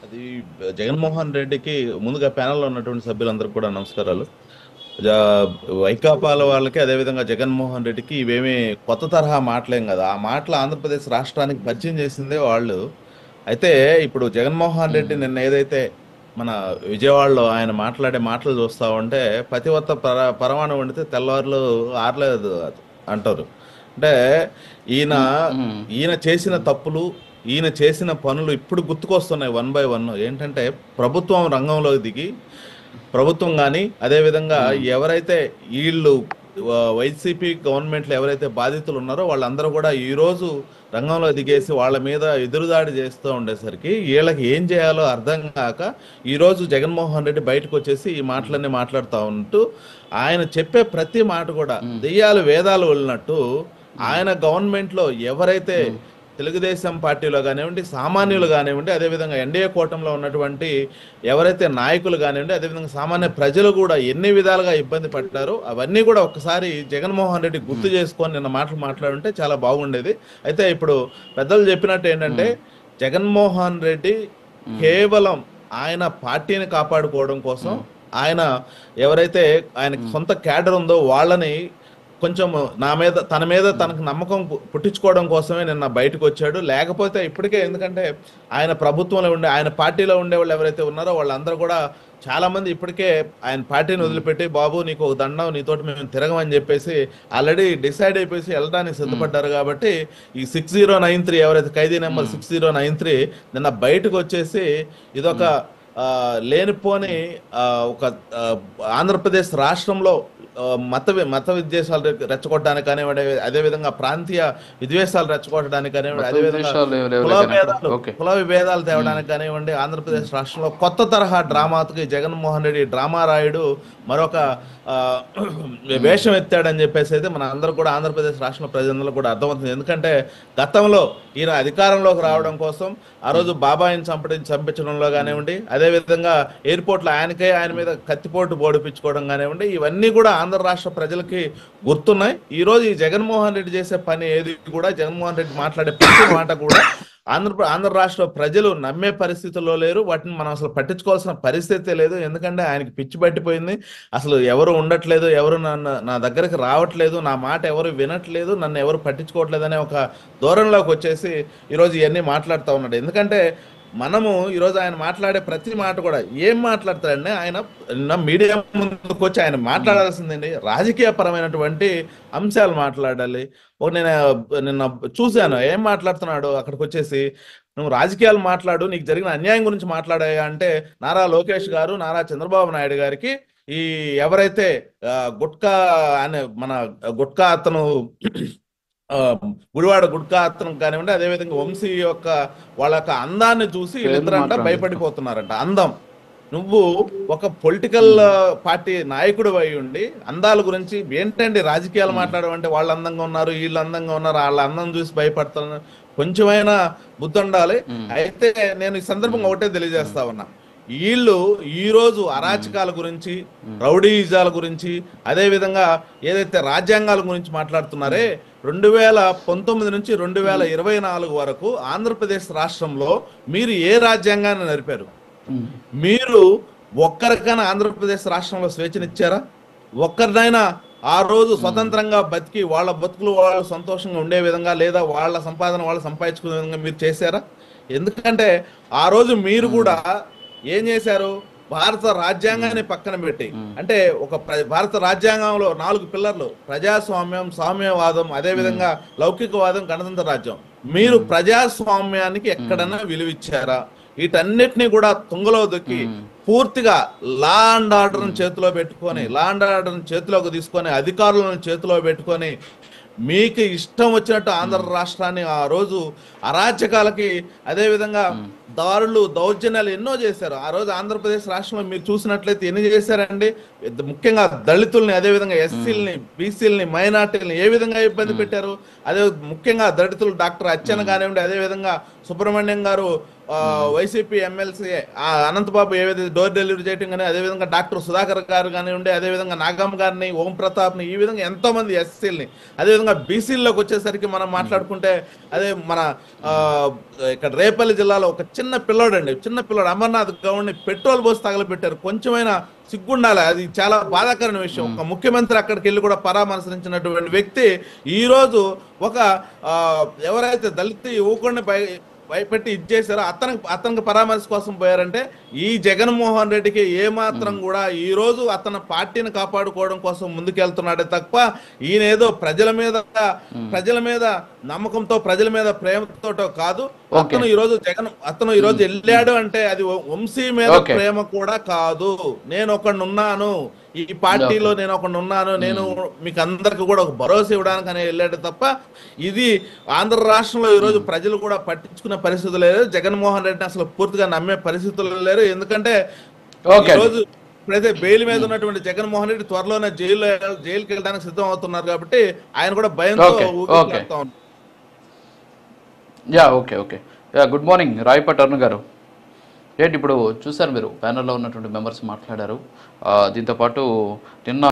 అది జగన్మోహన్ రెడ్డికి ముందుగా ప్యానెల్లో ఉన్నటువంటి సభ్యులందరికీ కూడా నమస్కారాలు. వైకాపాల వాళ్ళకి అదేవిధంగా జగన్మోహన్ రెడ్డికి ఇవేమీ కొత్త తరహా మాటలేం కదా. ఆ మాటలు ఆంధ్రప్రదేశ్ రాష్ట్రానికి పరిచయం చేసిందే వాళ్ళు. అయితే ఇప్పుడు జగన్మోహన్ రెడ్డి హ్మ్. నిన్న ఏదైతే మన విజయవాడలో ఆయన మాట్లాడే మాటలు చూస్తా ఉంటే పతివర్త పరమాణం వండితే తెల్లవారులు ఆరలేదు అంటారు. అంటే ఈయన హ్మ్. హ్మ్. ఈయన చేసిన తప్పులు, ఈయన చేసిన పనులు ఇప్పుడు గుర్తుకొస్తున్నాయి వన్ బై వన్. ఏంటంటే ప్రభుత్వం రంగంలోకి దిగి ప్రభుత్వం కానీ అదేవిధంగా హ్మ్. ఎవరైతే వీళ్ళు వైసీపీ గవర్నమెంట్లో ఎవరైతే బాధితులు ఉన్నారో వాళ్ళందరూ కూడా ఈ రోజు రంగంలో దిగేసి వాళ్ళ మీద ఎదురుదాడి చేస్తూ ఉండేసరికి వీళ్ళకి ఏం చేయాలో అర్థం కాక ఈ రోజు జగన్మోహన్ రెడ్డి బయటకు వచ్చేసి ఈ హ్మ్. మాటలన్నీ మాట్లాడుతూ ఉంటూ ఆయన చెప్పే ప్రతి మాట కూడా హ్మ్. దెయ్యాలు వేదాలు వెళ్ళినట్టు హ్మ్. ఆయన గవర్నమెంట్లో ఎవరైతే హ్మ్. తెలుగుదేశం పార్టీలో కానివ్వండి, సామాన్యులు హ్మ్. కానివ్వండి, అదేవిధంగా ఎన్డీఏ కూటమిలో ఉన్నటువంటి ఎవరైతే నాయకులు కానివ్వండి, అదేవిధంగా సామాన్య ప్రజలు కూడా ఎన్ని విధాలుగా ఇబ్బంది పడ్డారో అవన్నీ కూడా ఒక్కసారి జగన్మోహన్ రెడ్డి గుర్తు హ్మ్. చేసుకొని నిన్న మాటలు మాట్లాడుంటే చాలా బాగుండేది. అయితే ఇప్పుడు పెద్దలు చెప్పినట్టు ఏంటంటే హ్మ్. జగన్మోహన్ రెడ్డి హ్మ్. కేవలం ఆయన పార్టీని కాపాడుకోవడం కోసం హ్మ్. ఆయన ఎవరైతే ఆయనకి హ్మ్. సొంత క్యాడర్ ఉందో వాళ్ళని కొంచెం తన మీద హ్మ్. తనకు నమ్మకం పుట్టించుకోవడం కోసమే నిన్న బయటకు వచ్చాడు. లేకపోతే ఇప్పటికే ఎందుకంటే ఆయన ప్రభుత్వంలో ఉండే ఆయన పార్టీలో ఉండే వాళ్ళు ఎవరైతే ఉన్నారో వాళ్ళందరూ కూడా చాలా మంది ఇప్పటికే ఆయన పార్టీని హ్మ్. వదిలిపెట్టి బాబు నీకు ఒక దండం నీతోటి మేము తిరగమని చెప్పేసి ఆల్రెడీ డిసైడ్ అయిపోయి వెళ్ళడానికి హ్మ్. సిద్ధపడ్డారు. కాబట్టి ఈ 6093 ఎవరైతే ఖైదీ నెంబర్ హ్మ్. 6093 నిన్న బయటకు వచ్చేసి ఇదొక హ్మ్. ఆ, లేనిపోని హ్మ్. ఆ, ఒక ఆ, ఆంధ్రప్రదేశ్ రాష్ట్రంలో మత విద్వేషాలు రెచ్చగొట్టడానికి కానివ్వండి, అదేవిధంగా ప్రాంతీయ విద్వేషాలు రెచ్చగొట్టడానికి కానివ్వండి, మత అదేవిధంగా విద్వేషాలు ఏమి కుల లేవులే గాని అక్కడ. భేదాలు ఓకే. కుల విభేదాలు హ్మ్. తేవడానికి కానివ్వండి, హ్మ్. ఆంధ్రప్రదేశ్ రాష్ట్రంలో కొత్త తరహా హ్మ్. డ్రామాకి జగన్మోహన్ రెడ్డి డ్రామా రాయుడు మరొక ఆ, హ్మ్. వేషం ఎత్తాడని చెప్పేసి అయితే మన అందరూ కూడా ఆంధ్రప్రదేశ్ రాష్ట్ర ప్రజలందరూ కూడా అర్థమవుతుంది. ఎందుకంటే గతంలో ఈయన అధికారంలోకి హ్మ్. రావడం కోసం ఆ హ్మ్. రోజు బాబాయిని చంపించడంలో హ్మ్. కానివ్వండి, అదేవిధంగా ఎయిర్పోర్ట్లో ఆయన హ్మ్. మీద కత్తిపోటు పొడిపించుకోవడం కానివ్వండి, ఇవన్నీ కూడా ఆంధ్ర రాష్ట్ర ప్రజలకి గుర్తున్నాయి. ఈ రోజు ఈ జగన్మోహన్ రెడ్డి చేసే పని ఏది కూడా, జగన్మోహన్ రెడ్డి మాట్లాడే ప్రతి మాట కూడా ఆంధ్ర రాష్ట్ర ప్రజలు నమ్మే పరిస్థితుల్లో లేరు. వాటిని మనం అసలు పట్టించుకోవాల్సిన పరిస్థితే లేదు. ఎందుకంటే ఆయనకి పిచ్చి పట్టిపోయింది. అసలు ఎవరు ఉండట్లేదు, ఎవరు నా దగ్గరికి రావట్లేదు, నా మాట ఎవరు వినట్లేదు, నన్ను ఎవరు పట్టించుకోవట్లేదు అనే ఒక ధోరణిలోకి వచ్చేసి ఈరోజు ఇవన్నీ మాట్లాడుతూ ఉన్నాడు. ఎందుకంటే మనము ఈరోజు ఆయన మాట్లాడే ప్రతి మాట కూడా ఏం మాట్లాడతాడంటే ఆయన నిన్న మీడియా ముందుకు వచ్చి ఆయన హ్మ్. మాట్లాడాల్సిందండి రాజకీయ పరమైనటువంటి అంశాలు మాట్లాడాలి. నేను నిన్న చూశాను ఏం మాట్లాడుతున్నాడు అక్కడికి వచ్చేసి, నువ్వు రాజకీయాలు మాట్లాడు, నీకు జరిగిన అన్యాయం గురించి మాట్లాడాయా అంటే నారా లోకేష్ గారు, నారా చంద్రబాబు నాయుడు గారికి ఈ ఎవరైతే గుట్కా అనే మన గుట్కా అతను ఆ, గుడివాడ గుట్కా అతను కానివ్వండి, అదేవిధంగా వంశీ యొక్క వాళ్ళ యొక్క అందాన్ని చూసి పేర్లు వీళ్ళిద్దరంట మాట్లాడొద్దు ఇక్కడ. భయపడిపోతున్నారంట. అందం. నువ్వు ఒక పొలిటికల్ హ్మ్. పార్టీ నాయకుడు అయి ఉండి అందాల గురించి ఏంటండి రాజకీయాలు హ్మ్. మాట్లాడమంటే వాళ్ళు అందంగా ఉన్నారు, వీళ్ళు అందంగా ఉన్నారు, వాళ్ళ అందం చూసి భయపడుతున్నారు. కొంచెమైనా బుద్ధి ఉండాలి. హ్మ్. అయితే నేను ఈ సందర్భంగా హ్మ్. ఒకటే హ్మ్. తెలియజేస్తా ఉన్నా. వీళ్ళు ఈ రోజు హ్మ్. అరాచకాల గురించి, హ్మ్. రౌడీయిజాల గురించి, అదేవిధంగా ఏదైతే రాజ్యాంగాల గురించి మాట్లాడుతున్నారే, హ్మ్. 2019 నుంచి హ్మ్. 2024 వరకు ఆంధ్రప్రదేశ్ రాష్ట్రంలో మీరు ఏ రాజ్యాంగాన్ని నడిపారు? హ్మ్. మీరు ఒక్కరికైనా ఆంధ్రప్రదేశ్ రాష్ట్రంలో స్వేచ్ఛనిచ్చారా? ఒక్కరినైనా ఆ రోజు హ్మ్. స్వతంత్రంగా బతికి వాళ్ళ బతుకులు వాళ్ళు సంతోషంగా ఉండే విధంగా, లేదా వాళ్ళ సంపాదన వాళ్ళు సంపాదించుకునే విధంగా మీరు చేశారా? ఎందుకంటే ఆ రోజు మీరు హ్మ్. కూడా ఏం చేశారు? భారత హ్మ్. రాజ్యాంగాన్ని పక్కన పెట్టి, హ్మ్. అంటే ఒక భారత రాజ్యాంగంలో 4 పిల్లర్లు ప్రజాస్వామ్యం, సామ్యవాదం, హ్మ్. అదేవిధంగా లౌకికవాదం, గణతంత్ర రాజ్యం. మీరు హ్మ్. ప్రజాస్వామ్యానికి హ్మ్. ఎక్కడన్నా విలువిచ్చారా? వీటన్నిటిని కూడా తుంగలో దొక్కి హ్మ్. పూర్తిగా లా అండ్ ఆర్డర్ని హ్మ్. చేతిలో పెట్టుకొని, హ్మ్. లా అండ్ ఆర్డర్ని చేతిలోకి తీసుకొని, అధికారులను చేతిలో పెట్టుకొని మీకు ఇష్టం వచ్చినట్టు ఆంధ్ర హ్మ్. రాష్ట్రాన్ని ఆ రోజు అరాచకాలకి, అదేవిధంగా హ్మ్. దారులు దౌర్జన్యాలు ఎన్నో చేశారు. ఆ రోజు ఆంధ్రప్రదేశ్ రాష్ట్రంలో మీరు చూసినట్లయితే ఎన్ని చేశారండి? ముఖ్యంగా దళితుల్ని, అదేవిధంగా హ్మ్. ఎస్సీలని, బీసీలని, మైనార్టీలని ఏ విధంగా ఇబ్బంది హ్మ్. పెట్టారు? అదే ముఖ్యంగా దళితులు డాక్టర్ అచ్చెన్న హ్మ్. కానివ్వండి, అదేవిధంగా సుబ్రహ్మణ్యం గారు హ్మ్. వైసీపీ ఎమ్మెల్సీ అనంతబాబు ఏవైతే డోర్ డెలివరీ చేయటం కానీ, అదేవిధంగా డాక్టర్ సుధాకర్ గారు కానివ్వండి, అదేవిధంగా నాగమ్మ గారిని, ఓం ప్రతాప్ని, ఈ విధంగా ఎంతో మంది ఎస్సీలని, అదేవిధంగా బీసీల్లోకి వచ్చేసరికి మనం హ్మ్. మాట్లాడుకుంటే అదే మన ఆ, హ్మ్. ఇక్కడ రేపల్లి జిల్లాలో ఒక చిన్న పిల్లోడండి, చిన్న పిల్లోడు అమర్నాథ్ గౌడ్ని పెట్రోల్ పోసి తగలబెట్టారు. కొంచెమైనా సిగ్గుండాలి. అది చాలా బాధాకరమైన విషయం. ఒక ముఖ్యమంత్రి అక్కడికి వెళ్ళి కూడా పరామర్శించినటువంటి వ్యక్తి ఈ రోజు ఒక ఎవరైతే దళిత యువకుడిని భయపెట్టి ఇచ్చేసారో అతనికి పరామర్శ కోసం పోయారంటే ఈ జగన్మోహన్ రెడ్డికి ఏమాత్రం కూడా ఈ రోజు అతని పార్టీని కాపాడుకోవడం కోసం ముందుకెళ్తున్నాడే తప్ప ఈయన ఏదో ప్రజల మీద నమ్మకంతో ప్రజల మీద ప్రేమతోటో కాదు. అతను ఈ రోజు వెళ్ళాడు అంటే అది వంశీ మీద ప్రేమ కూడా కాదు. నేను ఒకడున్నాను ఈ పార్టీలో, నేను ఒకడున్నాను, నేను మీకు అందరికి కూడా ఒక భరోసా ఇవ్వడానికి అని వెళ్ళాడు తప్ప ఇది ఆంధ్ర రాష్ట్రంలో ఈ రోజు ప్రజలు కూడా పట్టించుకునే పరిస్థితులు లేదు. జగన్మోహన్ రెడ్డిని అసలు పూర్తిగా నమ్మే పరిస్థితులు లేరు. ఎందుకంటే ఈ రోజు ఇప్పుడైతే బెయిల్ మీద ఉన్నటువంటి జగన్మోహన్ రెడ్డి త్వరలోనే జైలుకి వెళ్ళడానికి సిద్ధం అవుతున్నారు కాబట్టి ఆయన కూడా భయంతో ఊగిపోతా ఉన్నారు. Okay good morning Rayapati Arun గారు. ఏంటి ఇప్పుడు చూసారు మీరు ప్యానెల్లో ఉన్నటువంటి మెంబర్స్ మాట్లాడారు. దీంతోపాటు నిన్న